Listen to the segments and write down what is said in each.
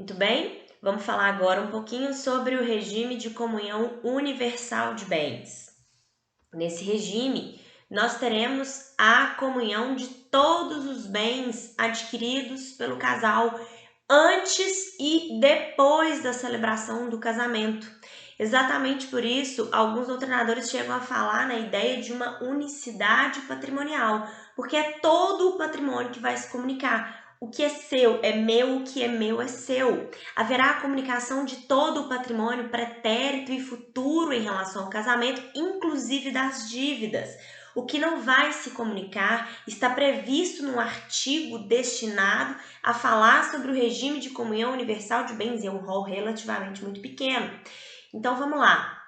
Muito bem? Vamos falar agora um pouquinho sobre o regime de comunhão universal de bens. Nesse regime, nós teremos a comunhão de todos os bens adquiridos pelo casal antes e depois da celebração do casamento. Exatamente por isso, alguns doutrinadores chegam a falar na ideia de uma unicidade patrimonial, porque é todo o patrimônio que vai se comunicar. O que é seu é meu, o que é meu é seu. Haverá a comunicação de todo o patrimônio pretérito e futuro em relação ao casamento, inclusive das dívidas. O que não vai se comunicar está previsto num artigo destinado a falar sobre o regime de comunhão universal de bens, é um rol relativamente muito pequeno. Então vamos lá.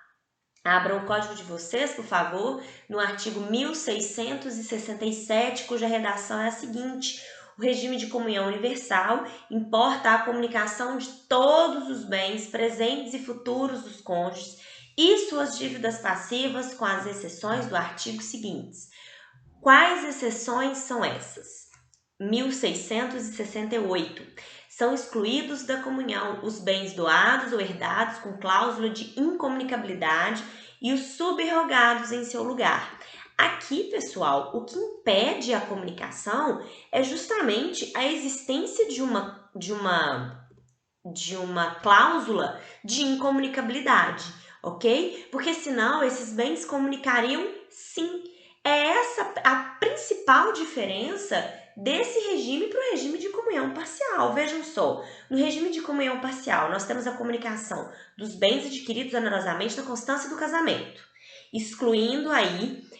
Abram o código de vocês, por favor, no artigo 1667, cuja redação é a seguinte: o regime de comunhão universal importa a comunicação de todos os bens presentes e futuros dos cônjuges e suas dívidas passivas, com as exceções do artigo seguintes. Quais exceções são essas? 1668. São excluídos da comunhão os bens doados ou herdados com cláusula de incomunicabilidade e os subrogados em seu lugar. Aqui, pessoal, o que impede a comunicação é justamente a existência de uma cláusula de incomunicabilidade, ok? Porque senão esses bens comunicariam sim. É essa a principal diferença desse regime para o regime de comunhão parcial. Vejam só, no regime de comunhão parcial, nós temos a comunicação dos bens adquiridos onerosamente na constância do casamento, excluindo aí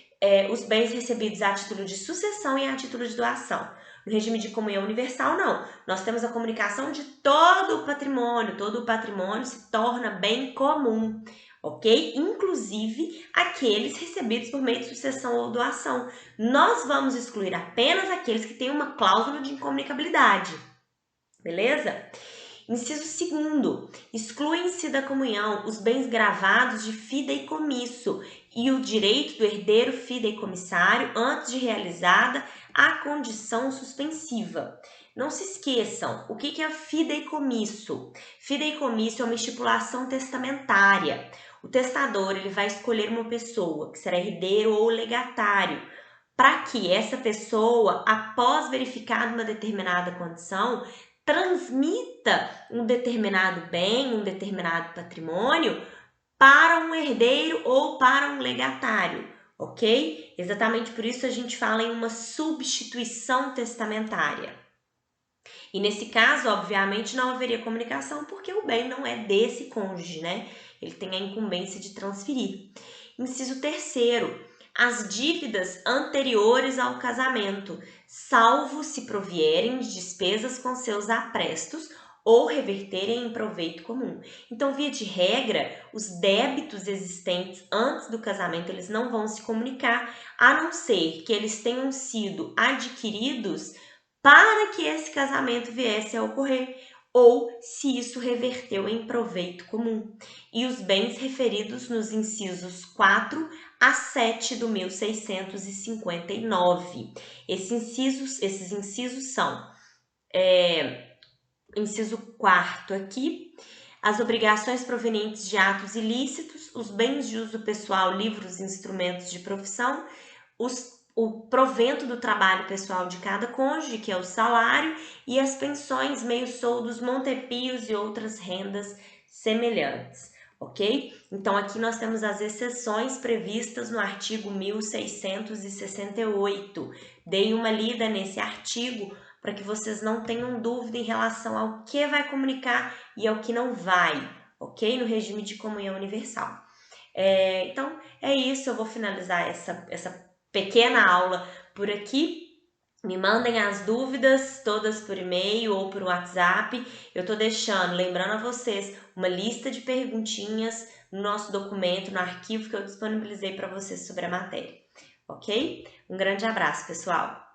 os bens recebidos a título de sucessão e a título de doação. No regime de comunhão universal, não. Nós temos a comunicação de todo o patrimônio se torna bem comum, ok? Inclusive aqueles recebidos por meio de sucessão ou doação. Nós vamos excluir apenas aqueles que têm uma cláusula de incomunicabilidade, beleza? Inciso 2º, excluem-se da comunhão os bens gravados de fideicomisso e o direito do herdeiro fideicomissário antes de realizada a condição suspensiva. Não se esqueçam, o que é fideicomisso? Fideicomisso é uma estipulação testamentária. O testador ele vai escolher uma pessoa que será herdeiro ou legatário, para que essa pessoa, após verificada uma determinada condição, transmita um determinado bem, um determinado patrimônio para um herdeiro ou para um legatário, ok? Exatamente por isso a gente fala em uma substituição testamentária. E nesse caso, obviamente, não haveria comunicação porque o bem não é desse cônjuge, né? Ele tem a incumbência de transferir. Inciso 3º, as dívidas anteriores ao casamento, salvo se provierem de despesas com seus aprestos ou reverterem em proveito comum. Então, via de regra, os débitos existentes antes do casamento, eles não vão se comunicar, a não ser que eles tenham sido adquiridos para que esse casamento viesse a ocorrer, ou se isso reverteu em proveito comum. E os bens referidos nos incisos 4 a 7 do 1659. Esses incisos são, inciso 4º aqui, as obrigações provenientes de atos ilícitos, os bens de uso pessoal, livros e instrumentos de profissão, o provento do trabalho pessoal de cada cônjuge, que é o salário, e as pensões, meios-soldos, montepios e outras rendas semelhantes, ok? Então, aqui nós temos as exceções previstas no artigo 1668. Dei uma lida nesse artigo para que vocês não tenham dúvida em relação ao que vai comunicar e ao que não vai, ok? No regime de comunhão universal. Então, é isso. Eu vou finalizar essa pequena aula por aqui. Me mandem as dúvidas todas por e-mail ou por WhatsApp. Eu estou deixando, lembrando a vocês, uma lista de perguntinhas no nosso documento, no arquivo que eu disponibilizei para vocês sobre a matéria, ok? Um grande abraço, pessoal!